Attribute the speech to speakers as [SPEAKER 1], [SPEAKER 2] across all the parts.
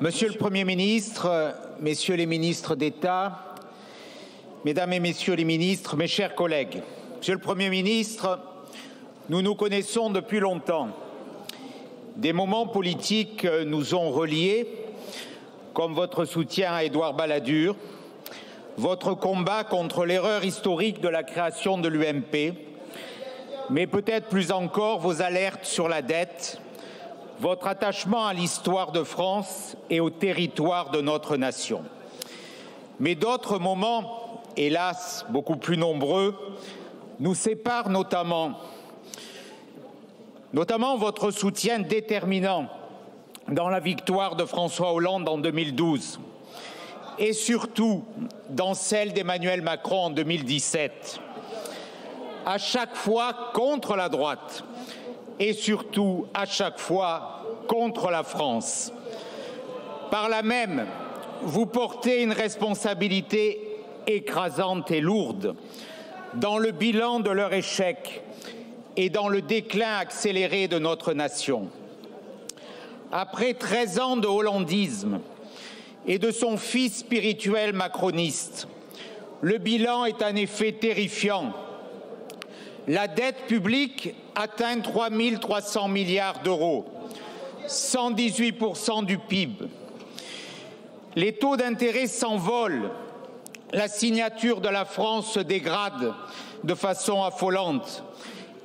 [SPEAKER 1] Monsieur le Premier ministre, Messieurs les ministres d'État, Mesdames et Messieurs les ministres, mes chers collègues, Monsieur le Premier ministre, nous nous connaissons depuis longtemps. Des moments politiques nous ont reliés, comme votre soutien à Édouard Balladur, votre combat contre l'erreur historique de la création de l'UMP, mais peut-être plus encore vos alertes sur la dette, votre attachement à l'histoire de France et au territoire de notre nation. Mais d'autres moments, hélas beaucoup plus nombreux, nous séparent notamment votre soutien déterminant dans la victoire de François Hollande en 2012 et surtout dans celle d'Emmanuel Macron en 2017, à chaque fois contre la droite et surtout à chaque fois contre la France. Par là même, vous portez une responsabilité écrasante et lourde dans le bilan de leur échec et dans le déclin accéléré de notre nation. Après 13 ans de hollandisme et de son fils spirituel macroniste, le bilan est en effet terrifiant. La dette publique atteint 3 300 milliards d'euros, 118% du PIB. Les taux d'intérêt s'envolent. La signature de la France se dégrade de façon affolante.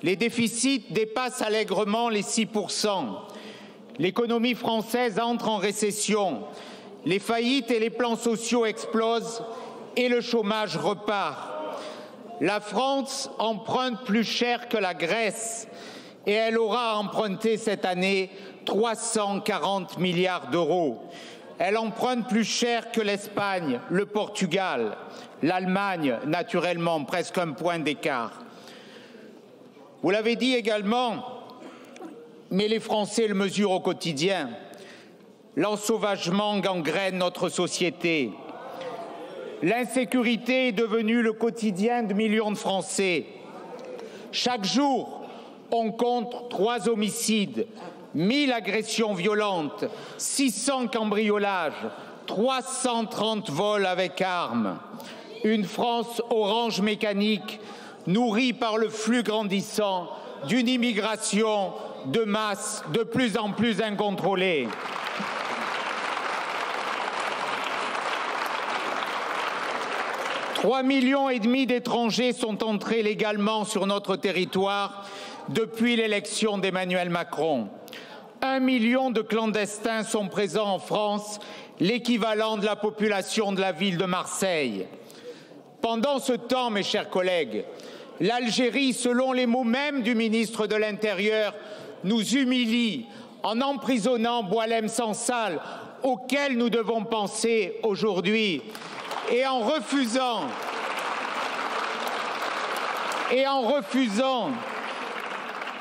[SPEAKER 1] Les déficits dépassent allègrement les 6%. L'économie française entre en récession. Les faillites et les plans sociaux explosent et le chômage repart. La France emprunte plus cher que la Grèce et elle aura emprunté cette année 340 milliards d'euros. Elle emprunte plus cher que l'Espagne, le Portugal, l'Allemagne, naturellement, presque un point d'écart. Vous l'avez dit également, mais les Français le mesurent au quotidien. L'ensauvagement gangrène notre société. L'insécurité est devenue le quotidien de millions de Français. Chaque jour, on compte 3 homicides, 1000 agressions violentes, 600 cambriolages, 330 vols avec armes. Une France orange mécanique, nourrie par le flux grandissant d'une immigration de masse de plus en plus incontrôlée. « 3,5 millions d'étrangers sont entrés légalement sur notre territoire depuis l'élection d'Emmanuel Macron. 1 million de clandestins sont présents en France, l'équivalent de la population de la ville de Marseille. Pendant ce temps, mes chers collègues, l'Algérie, selon les mots mêmes du ministre de l'Intérieur, nous humilie en emprisonnant Boualem Sansal, auquel nous devons penser aujourd'hui, et en refusant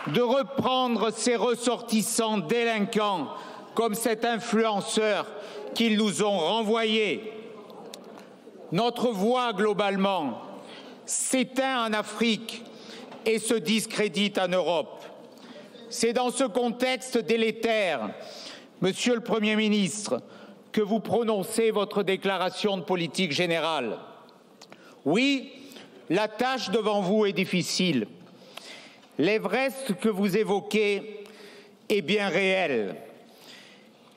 [SPEAKER 1] de reprendre ses ressortissants délinquants comme cet influenceur qu'ils nous ont renvoyé. Notre voix, globalement, s'éteint en Afrique et se discrédite en Europe. C'est dans ce contexte délétère, Monsieur le Premier ministre, que vous prononcez votre déclaration de politique générale. Oui, la tâche devant vous est difficile. L'Everest que vous évoquez est bien réel.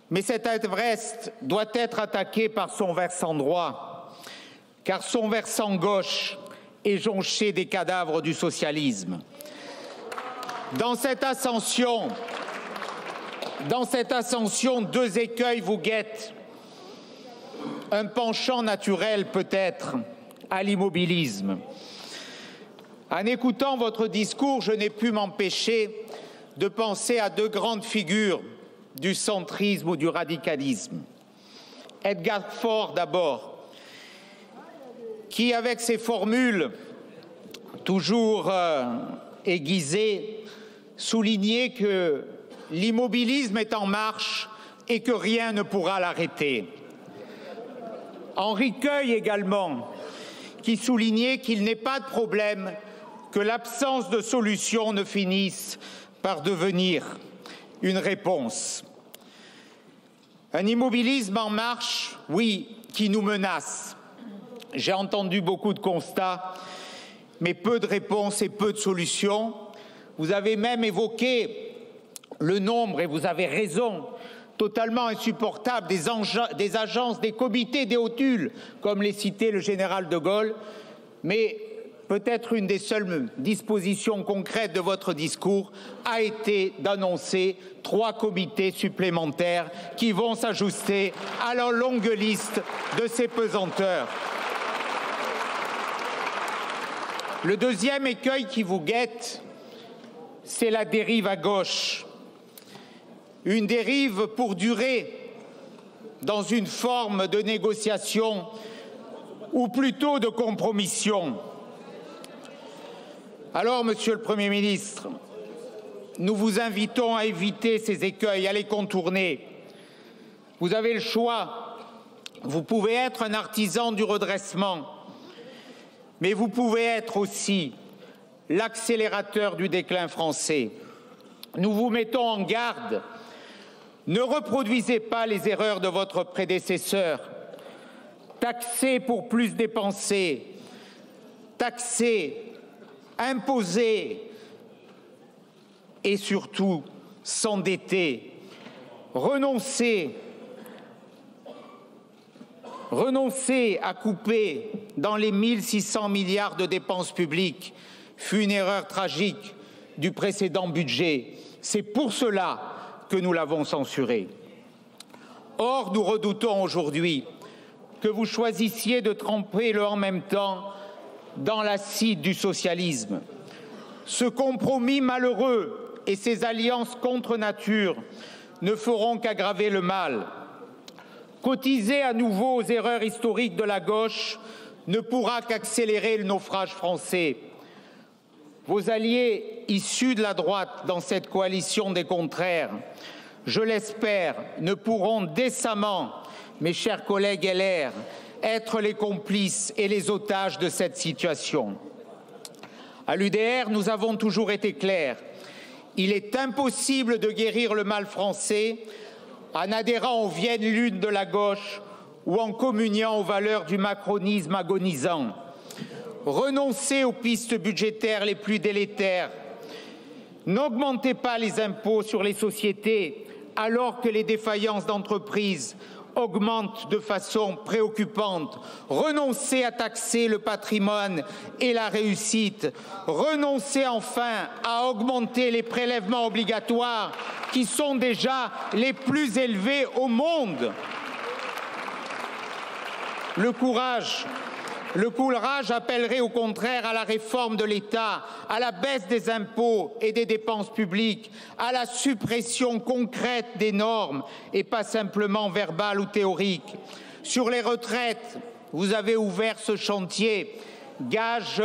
[SPEAKER 1] Mais cet Everest doit être attaqué par son versant droit, car son versant gauche est jonché des cadavres du socialisme. Dans cette ascension, 2 écueils vous guettent. Un penchant naturel peut-être à l'immobilisme. En écoutant votre discours, je n'ai pu m'empêcher de penser à 2 grandes figures du centrisme ou du radicalisme. Edgar Faure d'abord, qui avec ses formules toujours aiguisées, soulignait que l'immobilisme est en marche et que rien ne pourra l'arrêter. Henri Queuille également, qui soulignait qu'il n'est pas de problème que l'absence de solution ne finisse par devenir une réponse. Un immobilisme en marche, oui, qui nous menace. J'ai entendu beaucoup de constats, mais peu de réponses et peu de solutions. Vous avez même évoqué le nombre, et vous avez raison, totalement insupportable des agences, des comités, des hotules, comme les citait le général de Gaulle. Mais peut-être une des seules dispositions concrètes de votre discours a été d'annoncer 3 comités supplémentaires qui vont s'ajouter à la longue liste de ces pesanteurs. Le deuxième écueil qui vous guette, c'est la dérive à gauche. Une dérive pour durer dans une forme de négociation ou plutôt de compromission. Alors, Monsieur le Premier ministre, nous vous invitons à éviter ces écueils, à les contourner. Vous avez le choix. Vous pouvez être un artisan du redressement, mais vous pouvez être aussi l'accélérateur du déclin français. Nous vous mettons en garde. Ne reproduisez pas les erreurs de votre prédécesseur. Taxer pour plus dépenser, taxer, imposer et surtout s'endetter. Renoncer à couper dans les 1 600 milliards de dépenses publiques fut une erreur tragique du précédent budget. C'est pour cela que nous l'avons censuré. Or, nous redoutons aujourd'hui que vous choisissiez de tremper le « en même temps » dans l'acide du socialisme. Ce compromis malheureux et ces alliances contre nature ne feront qu'aggraver le mal. Cotiser à nouveau aux erreurs historiques de la gauche ne pourra qu'accélérer le naufrage français. Vos alliés issus de la droite dans cette coalition des contraires, je l'espère, ne pourront décemment, mes chers collègues LR, être les complices et les otages de cette situation. À l'UDR, nous avons toujours été clairs. Il est impossible de guérir le mal français en adhérant aux vieilles lunes de la gauche ou en communiant aux valeurs du macronisme agonisant. Renoncez aux pistes budgétaires les plus délétères. N'augmentez pas les impôts sur les sociétés alors que les défaillances d'entreprises augmentent de façon préoccupante. Renoncez à taxer le patrimoine et la réussite. Renoncez enfin à augmenter les prélèvements obligatoires qui sont déjà les plus élevés au monde. Le courage appellerait au contraire à la réforme de l'État, à la baisse des impôts et des dépenses publiques, à la suppression concrète des normes et pas simplement verbale ou théorique. Sur les retraites, vous avez ouvert ce chantier, gage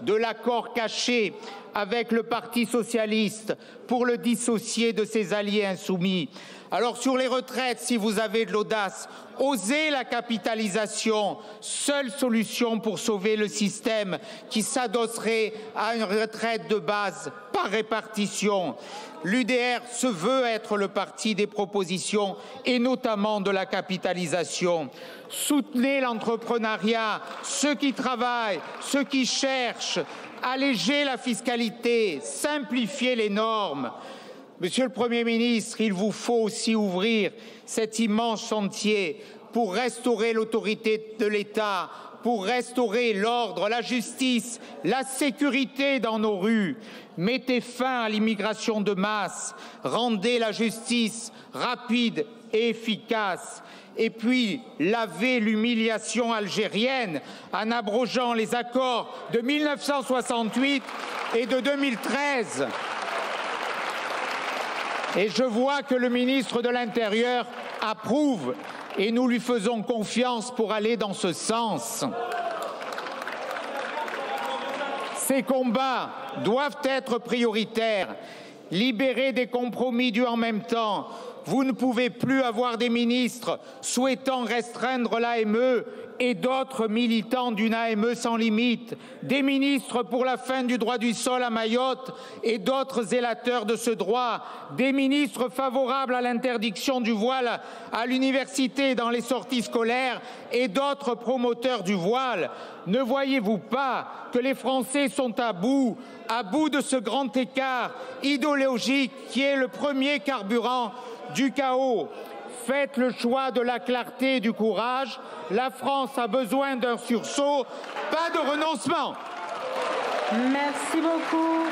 [SPEAKER 1] de l'accord caché avec le Parti socialiste pour le dissocier de ses alliés insoumis. Alors sur les retraites, si vous avez de l'audace, osez la capitalisation, seule solution pour sauver le système qui s'adosserait à une retraite de base par répartition. L'UDR se veut être le parti des propositions et notamment de la capitalisation. Soutenez l'entrepreneuriat, ceux qui travaillent, ceux qui cherchent, allégez la fiscalité, simplifiez les normes. Monsieur le Premier ministre, il vous faut aussi ouvrir cet immense chantier pour restaurer l'autorité de l'État, pour restaurer l'ordre, la justice, la sécurité dans nos rues. Mettez fin à l'immigration de masse, rendez la justice rapide et efficace. Et puis, lavez l'humiliation algérienne en abrogeant les accords de 1968 et de 2013. Et je vois que le ministre de l'Intérieur approuve et nous lui faisons confiance pour aller dans ce sens. Ces combats doivent être prioritaires. Libérer des compromis du en même temps, Vous ne pouvez plus avoir des ministres souhaitant restreindre l'AME et d'autres militants d'une AME sans limite, des ministres pour la fin du droit du sol à Mayotte et d'autres zélateurs de ce droit, des ministres favorables à l'interdiction du voile à l'université et dans les sorties scolaires et d'autres promoteurs du voile. Ne voyez-vous pas que les Français sont à bout de ce grand écart idéologique qui est le premier carburant du chaos? Faites le choix de la clarté et du courage. La France a besoin d'un sursaut, pas de renoncement.
[SPEAKER 2] Merci beaucoup.